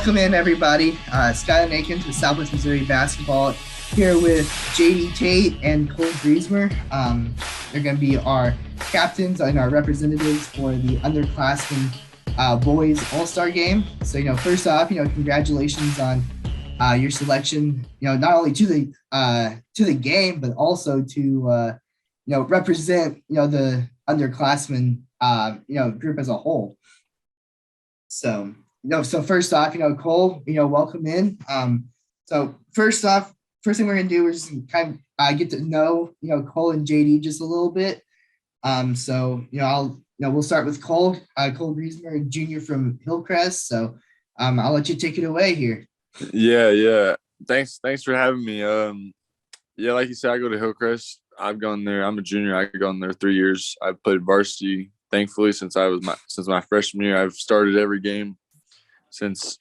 welcome in everybody. Skylar Nakins with Southwest Missouri Basketball here with JD Tate and Cole Griesemer. They're going to be our captains and our representatives for the Underclassman boys All-Star game. So, first off, congratulations on your selection, not only to the game, but also to, represent, the underclassmen, group as a whole. So, so first off, Cole, welcome in. So first off, first thing we're going to do is kind of get to know, Cole and JD just a little bit. So, we'll start with Cole, Cole Griesemer, junior from Hillcrest. So I'll let you take it away here. Yeah. Thanks for having me. Like you said, I go to Hillcrest. I've gone there. I'm a junior. I've gone there 3 years. I've played varsity, thankfully, since my freshman year. I've started every game since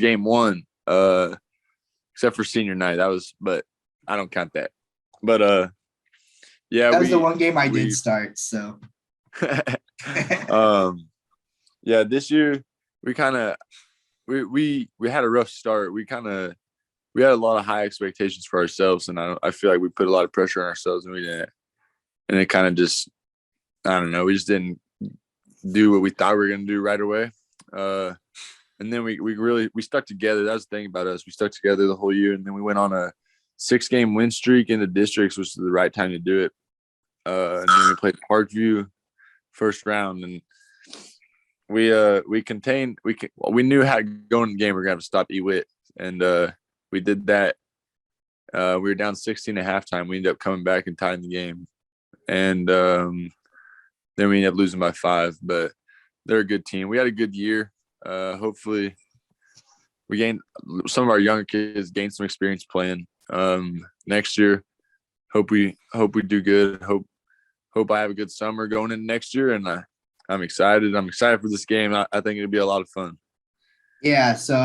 game one, except for senior night. But I don't count that. But that was the one game I did start. So this year we kind of we had a rough start. We had a lot of high expectations for ourselves, and I feel like we put a lot of pressure on ourselves, and we didn't. And it kind of just, I don't know, we just didn't do what we thought we were going to do right away. And then we stuck together. That's the thing about us. We stuck together the whole year, and then we went on a 6-game win streak in the districts, which is the right time to do it. And then we played Parkview first round, and we knew how to go in the game. We were going to stop EWIT, and we did that. We were down 16 at halftime. We ended up coming back and tying the game, and then we ended up losing by 5. But they're a good team. We had a good year. Hopefully we gained some of our younger kids gained some experience playing next year. Hope we do good. Hope I have a good summer going into next year, and I'm excited. I'm excited for this game. I think it'll be a lot of fun. Yeah. So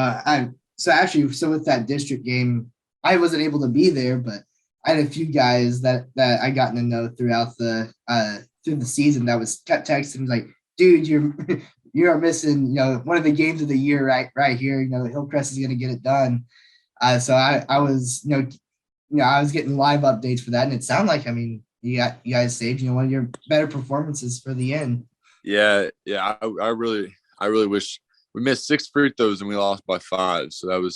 with that district game, I wasn't able to be there, but I had a few guys that I gotten to know throughout the season that kept texting like, dude, you are missing, one of the games of the year right here. Hillcrest is going to get it done. So I was, I was getting live updates for that, and it sounded like, you guys saved, one of your better performances for the end. Yeah. I really wish we missed 6 free throws and we lost by 5. So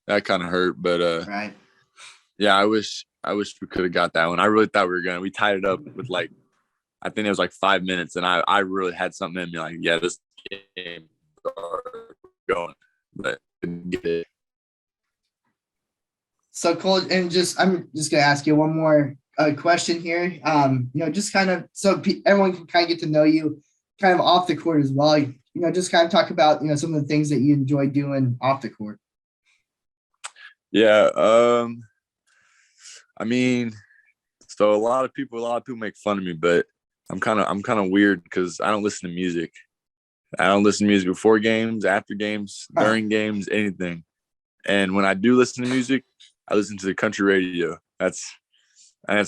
that kind of hurt, but right. Yeah, I wish we could have got that one. I really thought we tied it up with I think it was 5 minutes, and I really had something in me yeah, this game going, but didn't get it. So Cole, and I'm just gonna ask you one more question here. Just kind of so everyone can kind of get to know you, kind of off the court as well. Just kind of talk about some of the things that you enjoy doing off the court. Yeah. So a lot of people make fun of me, but I'm kind of weird because I don't listen to music. I don't listen to music before games, after games, during games, anything. And when I do listen to music, I listen to the country radio. It's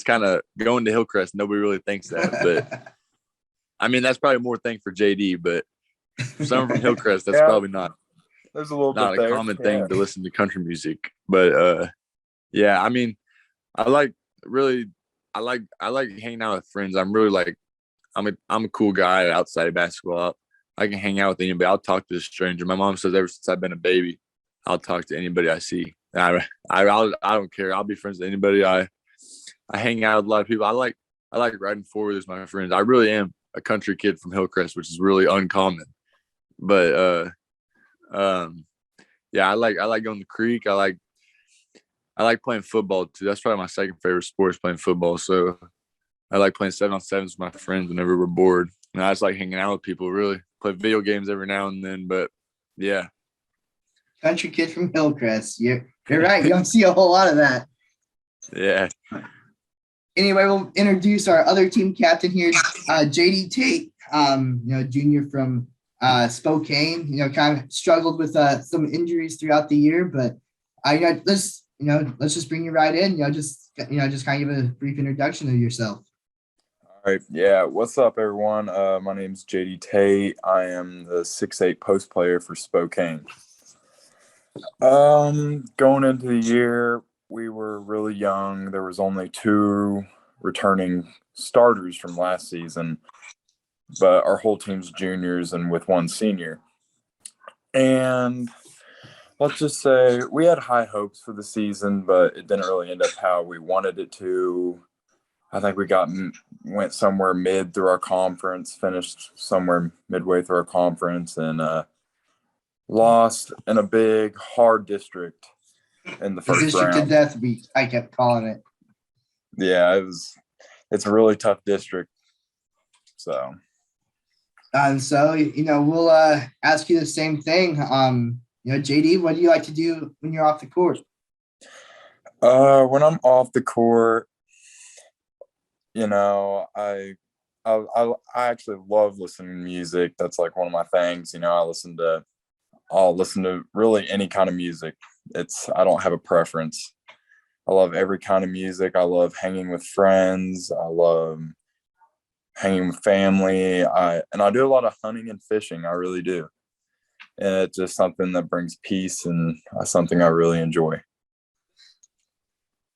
kind of going to Hillcrest. Nobody really thinks that, but that's probably more thing for JD. But for someone from Hillcrest, that's probably not. There's a little not bit a common thing to listen to country music. But I like hanging out with friends. I'm really I'm a cool guy outside of basketball. I can hang out with anybody. I'll talk to a stranger. My mom says ever since I've been a baby, I'll talk to anybody I see. I don't care. I'll be friends with anybody. I hang out with a lot of people. I like riding 4-wheelers with my friends. I really am a country kid from Hillcrest, which is really uncommon. But I like going to the creek. I like playing football too. That's probably my second favorite sport is playing football. So I like playing 7-on-7s with my friends whenever we're bored. And I just like hanging out with people, really. Play video games every now and then, but yeah. Country kid from Hillcrest. You're right. You don't see a whole lot of that. Yeah. Anyway, we'll introduce our other team captain here, JD Tate, junior from Spokane. Kind of struggled with some injuries throughout the year, but let's just bring you right in. Just kind of give a brief introduction of yourself. All right. Yeah. What's up, everyone? My name's JD Tate. I am the 6'8" post player for Spokane. Going into the year, we were really young. There was only 2 returning starters from last season, but our whole team's juniors and with 1 senior. And let's just say we had high hopes for the season, but it didn't really end up how we wanted it to. I think we went somewhere mid through our conference, finished somewhere midway through our conference, and lost in a big, hard district in the The first district to round. death, I kept calling it. Yeah, it's a really tough district. So So we'll ask you the same thing. JD, what do you like to do when you're off the court? when I'm off the court, I actually love listening to music. That's like one of my things. I'll listen to really any kind of music. I don't have a preference. I love every kind of music. I love hanging with friends. I love hanging with family. I do a lot of hunting and fishing. I really do. And it's just something that brings peace and something I really enjoy.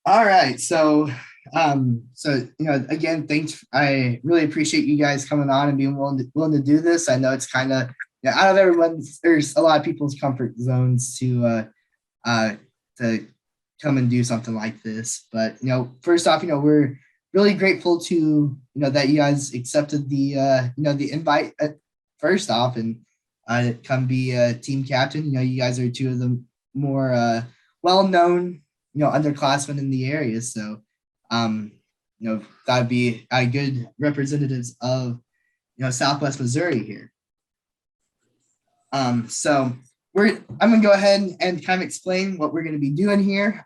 All right. So again, thanks. I really appreciate you guys coming on and being willing to do this. I know it's kind of out of everyone's, there's a lot of people's comfort zones to come and do something like this. But first off, we're really grateful to that you guys accepted the invite first off and come be a team captain. You guys are 2 of the more well-known underclassmen in the area, so that'd be good representatives of Southwest Missouri here. So I'm gonna go ahead and kind of explain what we're gonna be doing here.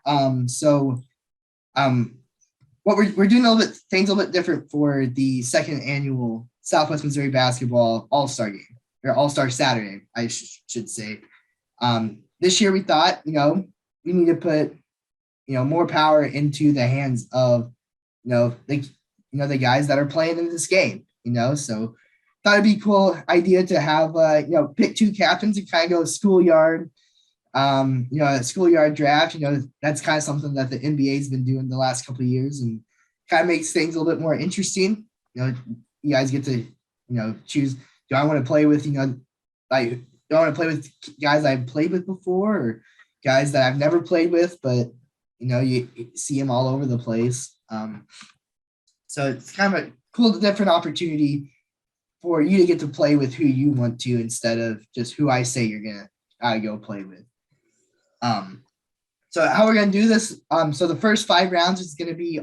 What we're doing things a little bit different for the 2nd annual Southwest Missouri Basketball All-Star game, or All-Star Saturday, I should say. This year we thought, we need to put, more power into the hands of, the guys that are playing in this game, so thought it'd be a cool idea to have, pick 2 captains and kind of go schoolyard, a schoolyard draft. That's kind of something that the NBA has been doing the last couple of years and kind of makes things a little bit more interesting. You guys get to, choose, do I want to play with, do I want to play with guys I've played with before or guys that I've never played with, but, you see them all over the place. So it's kind of a cool, different opportunity for you to get to play with who you want to instead of just who I say you're going to go play with. So how we're going to do this. So the first 5 rounds is going to be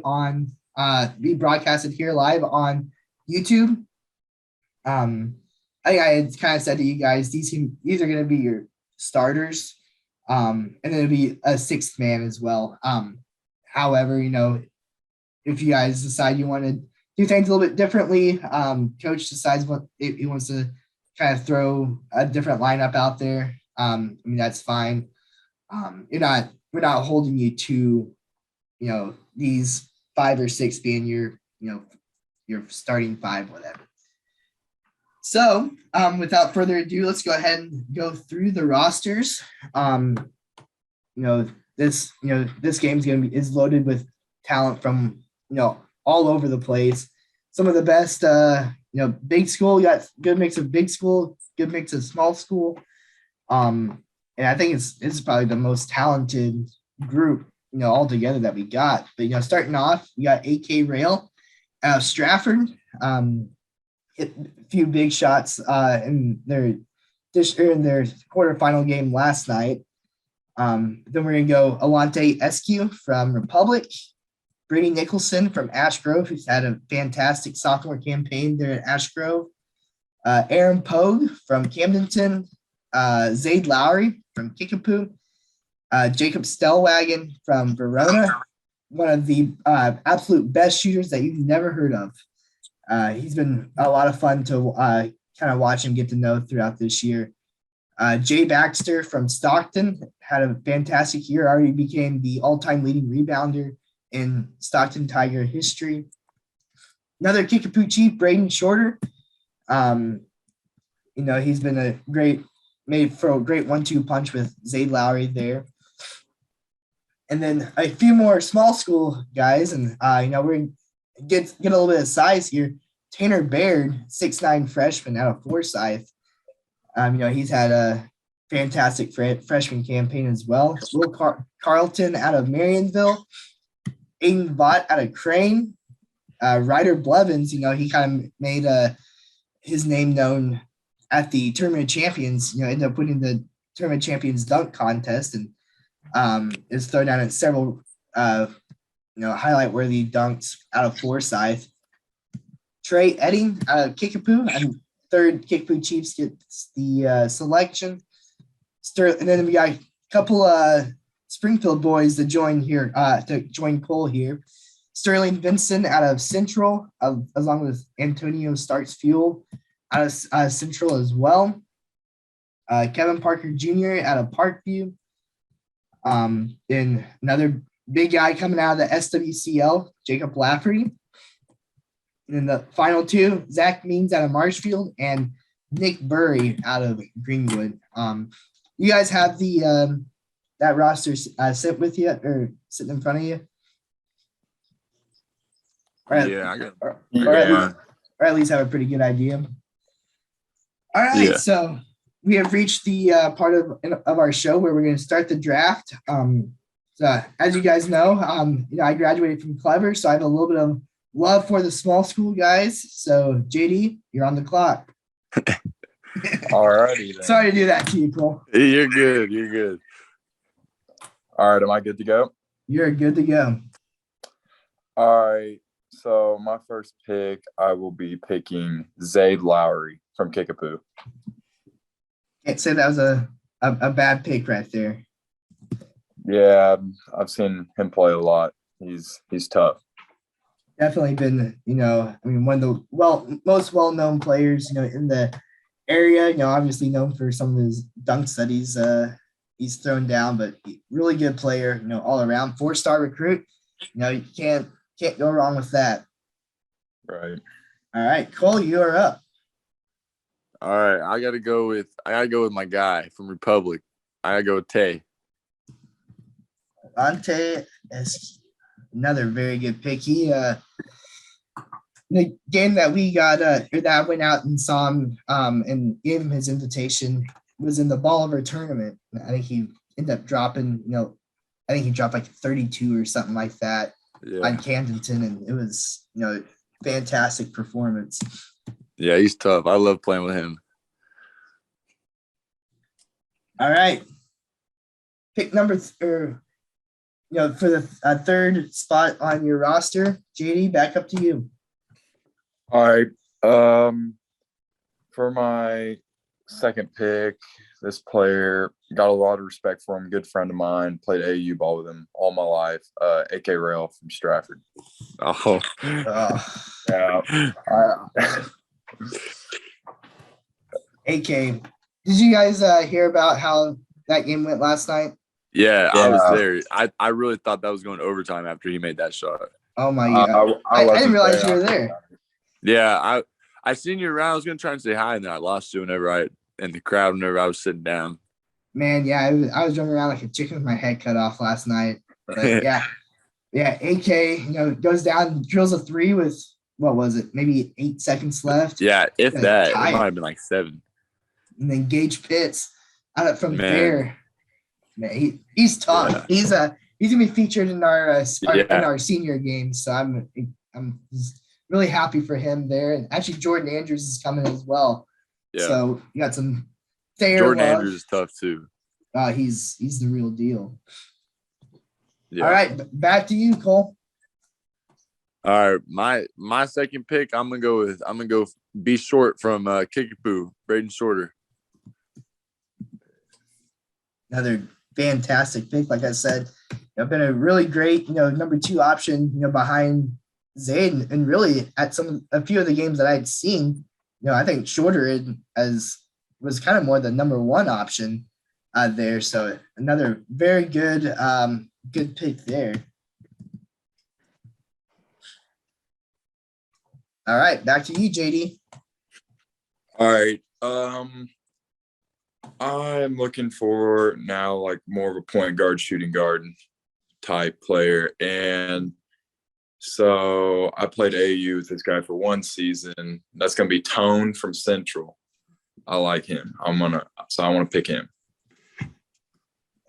be broadcasted here live on YouTube. I had kind of said to you guys, these are going to be your starters. And then it'll be a 6th man as well. However, if you guys decide you want to do things a little bit differently, coach decides what he wants to kind of throw a different lineup out there. That's fine. We're not holding you to, these 5 or 6 being your starting 5, whatever. So without further ado, let's go ahead and go through the rosters. This game's is loaded with talent from, all over the place. Some of the best, big school, you got good mix of big school, good mix of small school. And I think it's probably the most talented group, all together that we got. But, starting off, we got AK Rail out of Stratford. Hit a few big shots in their quarterfinal game last night. Then we're going to go Alante Eskew from Republic, Brady Nicholson from Ash Grove, who's had a fantastic sophomore campaign there at Ash Grove, Aaron Pogue from Camdenton, Zaid Lowry from Kickapoo, Jacob Stellwagen from Verona, one of the absolute best shooters that you've never heard of. He's been a lot of fun to kind of watch and get to know throughout this year. Jay Baxter from Stockton had a fantastic year, already became the all-time leading rebounder in Stockton Tiger history. Another Kickapoo Chief, Braden Shorter. He's been a great made for a great 1-2 punch with Zayd Lowry there. And then a few more small school guys, and we're gonna get a little bit of size here. Tanner Baird, 6'9" freshman out of Forsyth. He's had a fantastic freshman campaign as well. Will Carlton out of Marionville. Aiden Vaught out of Crane. Ryder Blevins, he kind of made his name known at the Tournament of Champions, ended up winning the Tournament of Champions dunk contest and is thrown out at several, highlight-worthy dunks out of Forsyth. Trey Edding out of Kickapoo, and third Kickapoo Chiefs gets the selection. And then we got a couple Springfield boys to join Cole here. Sterling Vincent out of Central, along with Antonio Starks Fuel out of Central as well. Kevin Parker Jr. out of Parkview. Then another big guy coming out of the SWCL, Jacob Lafferty. And then the final two, Zach Means out of Marshfield and Nick Burry out of Greenwood. You guys have that roster sent with you or sitting in front of you? Or at least have a pretty good idea. All right, Yeah. So we have reached the part of our show where we're going to start the draft. So as you guys know, I graduated from Clever, so I have a little bit of love for the small school guys. So JD, you're on the clock. Alrighty then. Sorry to do that to you, Cole. You're good. You're good. All right, am I good to go? You're good to go. All right. So my first pick, I will be picking Zayd Lowry from Kickapoo. Can't say that was a bad pick right there. Yeah, I've seen him play a lot. He's tough. Definitely been, one of the most well-known players, in the area, obviously known for some of his dunks that he's thrown down, but really good player, all around. 4-star recruit. You can't go wrong with that. Right. All right, Cole, you are up. All right, I gotta go with my guy from Republic. I gotta go with Tate. Ante is another very good pick. He the game that we got that I went out and saw him and gave him his invitation was in the Bolivar tournament. I think he ended up dropping, I think he dropped like 32 or something like that on Camdenton, and it was, fantastic performance. Yeah, he's tough. I love playing with him. All right. Pick number for the third spot on your roster, JD, back up to you. All right. For my second pick, this player, got a lot of respect for him. Good friend of mine. Played AAU ball with him all my life. AK Rail from Stratford. Oh. Yeah. AK, did you guys hear about how that game went last night? Yeah, I was there. I really thought that was going to overtime after he made that shot. Oh my God. I didn't realize you were there. Yeah, I seen you around. I was going to try and say hi, and then I lost you in the crowd whenever I was sitting down. Man, yeah, I was running around like a chicken with my head cut off last night. But yeah, AK, goes down, drills a 3 with, what was it, maybe 8 seconds left. Yeah, if that, it might have been like 7. And then Gage Pitts out from there. Man, he's tough. Yeah. He's gonna be featured in our senior games. So I'm really happy for him there. And actually, Jordan Andrews is coming as well. Yeah. So you got some fair Jordan love. Andrews is tough too. He's the real deal. Yeah. All right, back to you, Cole. All right, my second pick, I'm gonna go be short from Kickapoo, Braden Shorter. Another fantastic pick, like I said. Been a really great, number 2 option, behind Zayd, and really at a few of the games that I'd seen, I think Shorter was kind of more the number 1 option there. So another very good, good pick there. All right, back to you, JD. All right. I'm looking for now like more of a point guard, shooting guard type player. And so I played AU with this guy for one season. That's going to be Tone from Central. I like him. I want to pick him.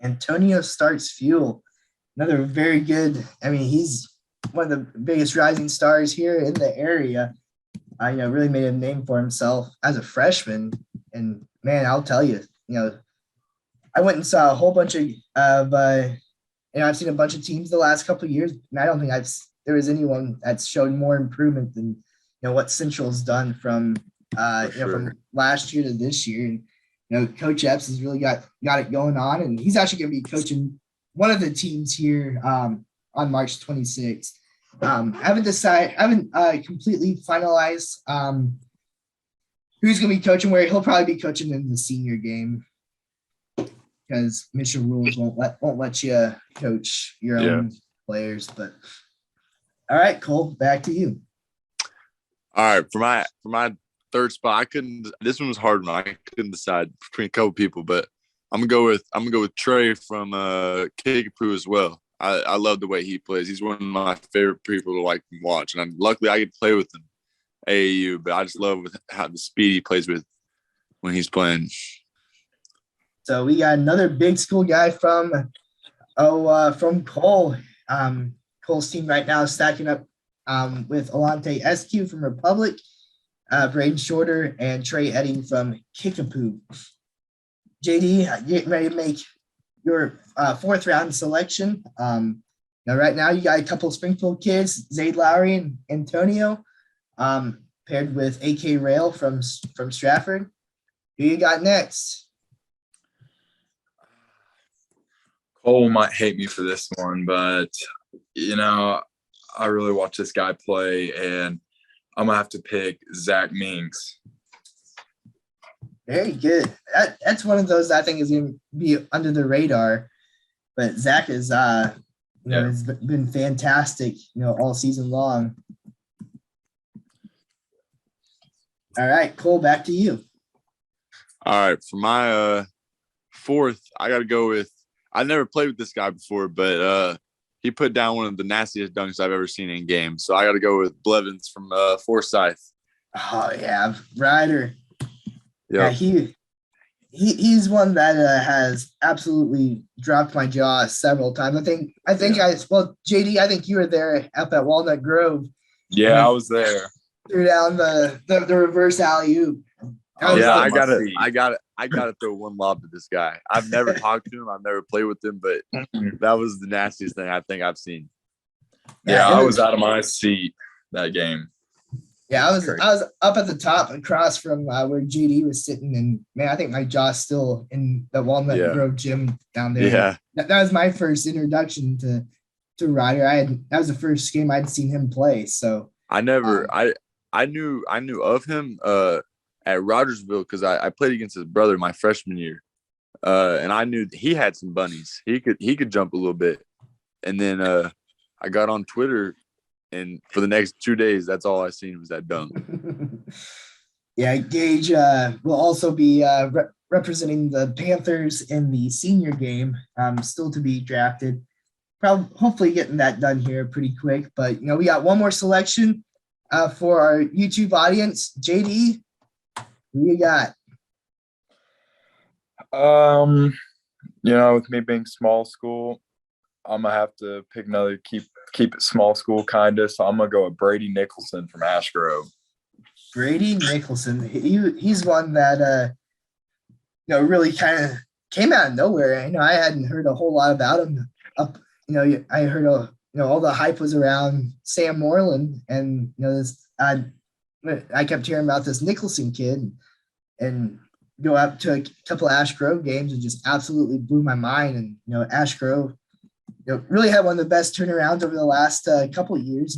Antonio Starks Fuel, another very good. I mean, he's one of the biggest rising stars here in the area. Really made a name for himself as a freshman. And man, I'll tell you, I went and saw a whole bunch of I've seen a bunch of teams the last couple of years, and I don't think there was anyone that's shown more improvement than what Central's done from from last year to this year. And Coach Epps has really got it going on, and he's actually going to be coaching one of the teams here on March 26th. I haven't completely finalized who's going to be coaching where. He'll probably be coaching in the senior game because mission rules won't let you coach your own players. But all right, Cole, back to you. All right, for my third spot, this one was hard one. I couldn't decide between a couple people, but I'm gonna go with Trey from Kickapoo as well. I love the way he plays. He's one of my favorite people to like and watch, and luckily I get to play with him AAU. But I just love how the speed he plays with when he's playing. So we got another big school guy from Cole. Cole's team right now is stacking up with Alante SQ from Republic, Braden Shorter, and Trey Edding from Kickapoo. JD, getting ready to make your fourth round selection. Now right now you got a couple of Springfield kids, Zayd Lowry and Antonio, paired with AK Rail from Stratford. Who you got next? Cole might hate me for this one, but I really watch this guy play, and I'm gonna have to pick Zach Minks. Very good. That's one of those I think is going to be under the radar, but Zach is has been fantastic all season long. All right, Cole, back to you. All right, for my fourth, I got to go with. I never played with this guy before, but he put down one of the nastiest dunks I've ever seen in game. So I got to go with Blevins from Forsyth. Oh yeah, Ryder. Yep. Yeah, he's one that has absolutely dropped my jaw several times. JD, I think you were there up at Walnut Grove. Yeah, I was there. Threw down the reverse alley-oop. I gotta throw one lob to this guy. I've never talked to him. I've never played with him, but that was the nastiest thing I think I've seen. Yeah, I was out of my seat that game. Yeah, I was up at the top across from where GD was sitting, and man, I think my jaw's still in the Walnut Grove gym down there. Yeah, that was my first introduction to Ryder. That was the first game I'd seen him play. So I knew of him at Rogersville because I played against his brother my freshman year, and I knew he had some bunnies. He could jump a little bit, and then I got on Twitter. And for the next 2 days, that's all I seen was that dunk. Yeah, Gage will also be representing the Panthers in the senior game, still to be drafted. Hopefully getting that done here pretty quick. But, we got one more selection for our YouTube audience. JD, who you got? With me being small school, I'm going to have to pick another keep it small school kind of. So I'm going to go with Brady Nicholson from Ash Grove. Brady Nicholson. He's one that, really kind of came out of nowhere. I hadn't heard a whole lot about him. I heard, all the hype was around Sam Moreland. And, I kept hearing about this Nicholson kid and go up to a couple of Ash Grove games and just absolutely blew my mind. And, Ash Grove, really had one of the best turnarounds over the last couple of years,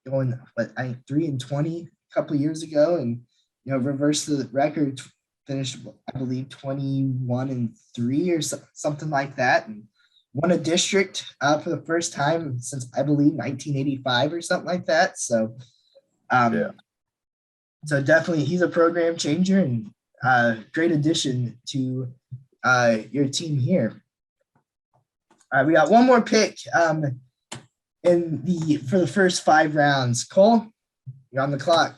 going, 3-20 a couple of years ago and, reversed the record, finished, I believe, 21-3 or something like that. And won a district for the first time since, I believe, 1985 or something like that. So, so definitely he's a program changer. And great addition to your team here. All right, we got one more pick for the first 5 rounds. Cole, you're on the clock.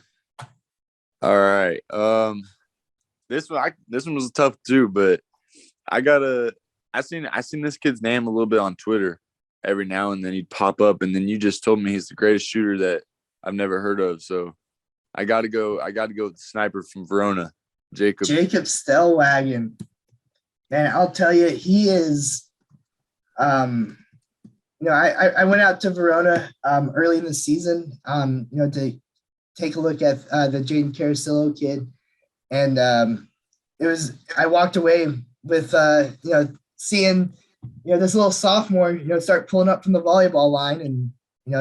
All right. This one was tough too, but I seen this kid's name a little bit on Twitter. Every now and then he'd pop up, and then you just told me he's the greatest shooter that I've never heard of. So I got to go with the sniper from Verona, Jacob Stellwagen. Man, I'll tell you, he is. I went out to Verona early in the season, to take a look at the Jaden Carasillo kid, and I walked away with seeing this little sophomore start pulling up from the volleyball line and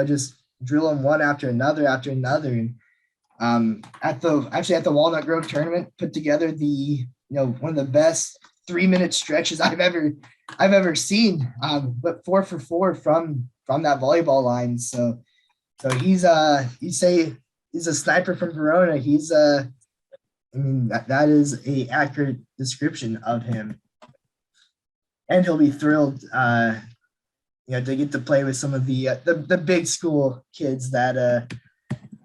just drilling one after another and at the Walnut Grove tournament put together the one of the best 3-minute stretches I've ever seen, but 4 for 4 from that volleyball line. So he's you say he's a sniper from Verona. He's that is a accurate description of him, and he'll be thrilled to get to play with some of the big school kids that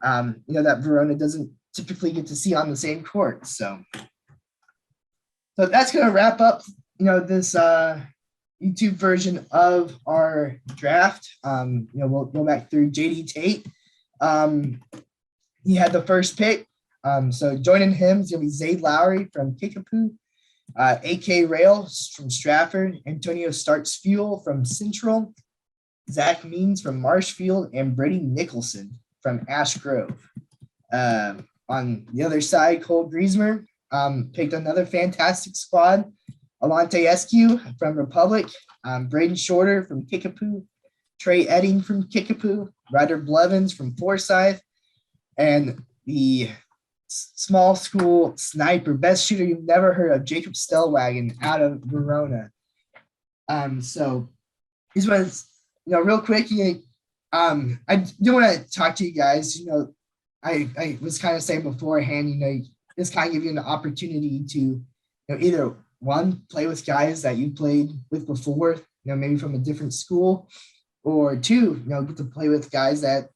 that Verona doesn't typically get to see on the same court. So that's going to wrap up, this YouTube version of our draft. We'll go back through JD Tate. He had the first pick. So joining him is going to be Zaid Lowry from Kickapoo, AK Rail from Stratford, Antonio Starks Fuel from Central, Zach Means from Marshfield, and Brady Nicholson from Ash Grove. On the other side, Cole Griesemer picked another fantastic squad. Alante Eskew from Republic, Braden Shorter from Kickapoo, Trey Edding from Kickapoo, Ryder Blevins from Forsyth, and the small school sniper, best shooter you've never heard of, Jacob Stellwagen out of Verona. So this was, real quick, I do want to talk to you guys. I was kind of saying beforehand, this kind of give you an opportunity to, either one, play with guys that you played with before, maybe from a different school, or two, get to play with guys that,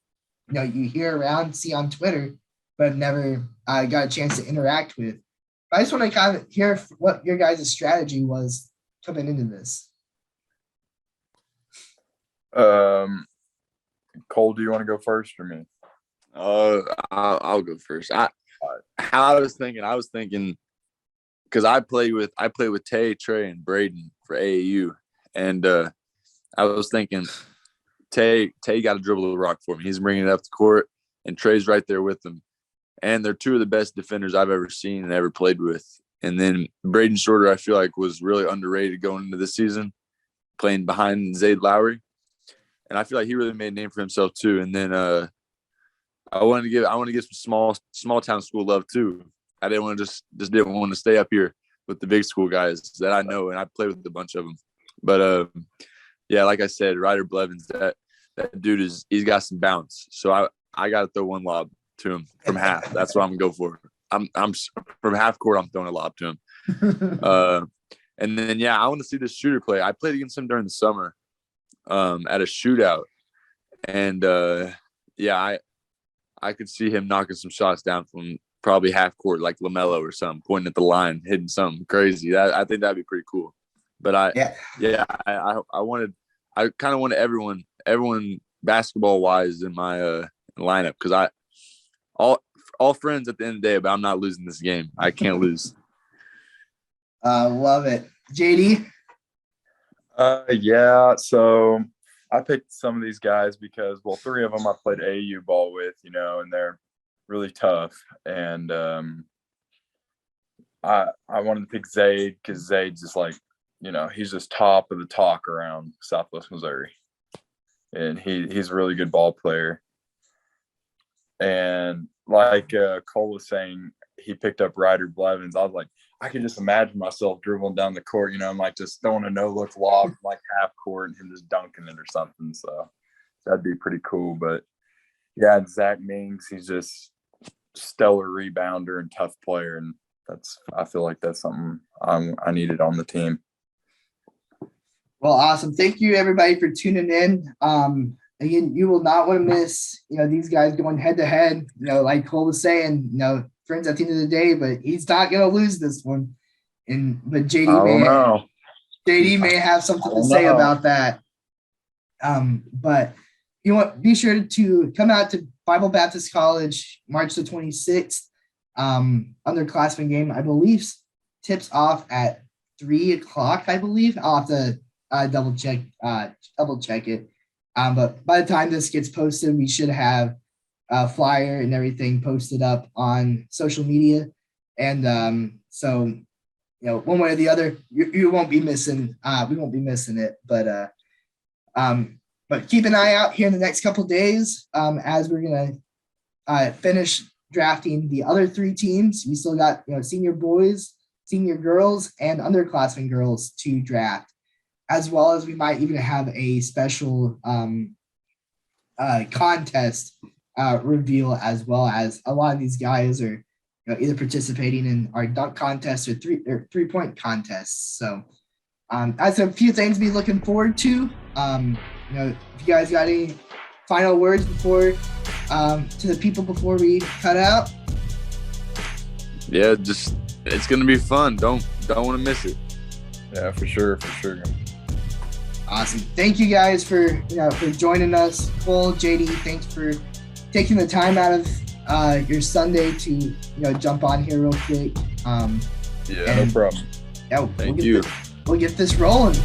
you hear around, see on Twitter, but never got a chance to interact with. But I just want to kind of hear what your guys' strategy was coming into this. Cole, do you want to go first or me? I'll go first. I was thinking because I played with Tate, Trey, and Braden for AAU, and I was thinking Tate got to dribble the rock for me. He's bringing it up the court, and Trey's right there with him, and they're two of the best defenders I've ever seen and ever played with. And then Braden Shorter, I feel like, was really underrated going into this season, playing behind Zaid Lowry, and I feel like he really made a name for himself too. And then I want to give some small town school love too. I didn't want to just didn't want to stay up here with the big school guys that I know, and I play with a bunch of them. But yeah, like I said, Ryder Blevins, that dude he's got some bounce. So I got to throw one lob to him from half. That's what I'm gonna go for. I'm from half court. I'm throwing a lob to him. And then I want to see this shooter play. I played against him during the summer at a shootout, and I could see him knocking some shots down from probably half court, like LaMelo or something, pointing at the line, hitting something crazy. I think that'd be pretty cool. But I kind of wanted everyone basketball wise in my lineup, because all friends at the end of the day, but I'm not losing this game. I can't lose. Love it. JD? So I picked some of these guys because, 3 of them I played AAU ball with, and they're really tough. And I wanted to pick Zaid because Zaid's just like, he's just top of the talk around Southwest Missouri. And he's a really good ball player. And like Cole was saying, he picked up Ryder Blevins. I was like, I could just imagine myself dribbling down the court, I'm like just throwing a no-look lob from like half court and him just dunking it or something. So that'd be pretty cool. But yeah, and Zach Mings, he's just stellar rebounder and tough player. And I feel like that's something I needed on the team. Well, awesome. Thank you everybody for tuning in. Again, you will not want to miss, these guys going head to head, like Cole was saying, friends at the end of the day, but he's not going to lose this one. But JD may have something to say about that. But be sure to come out to Bible Baptist College March the 26th. Underclassman game, I believe, tips off at 3:00. I believe I'll have to double check it. But by the time this gets posted, we should have a flyer and everything posted up on social media, and so one way or the other, you won't be missing. We won't be missing it, but keep an eye out here in the next couple of days as we're gonna finish drafting the other 3 teams. We still got senior boys, senior girls, and underclassmen girls to draft, as well as we might even have a special contest reveal, as well as a lot of these guys are either participating in our dunk contest or three-point contests. So that's a few things to be looking forward to. If you guys got any final words before to the people before we cut out? Yeah, it's gonna be fun. Don't want to miss it. Yeah, for sure. Awesome. Thank you guys for joining us. Cole, JD, thanks for taking the time out of your Sunday to jump on here real quick. No problem. Yeah, Thank you. We'll get this rolling.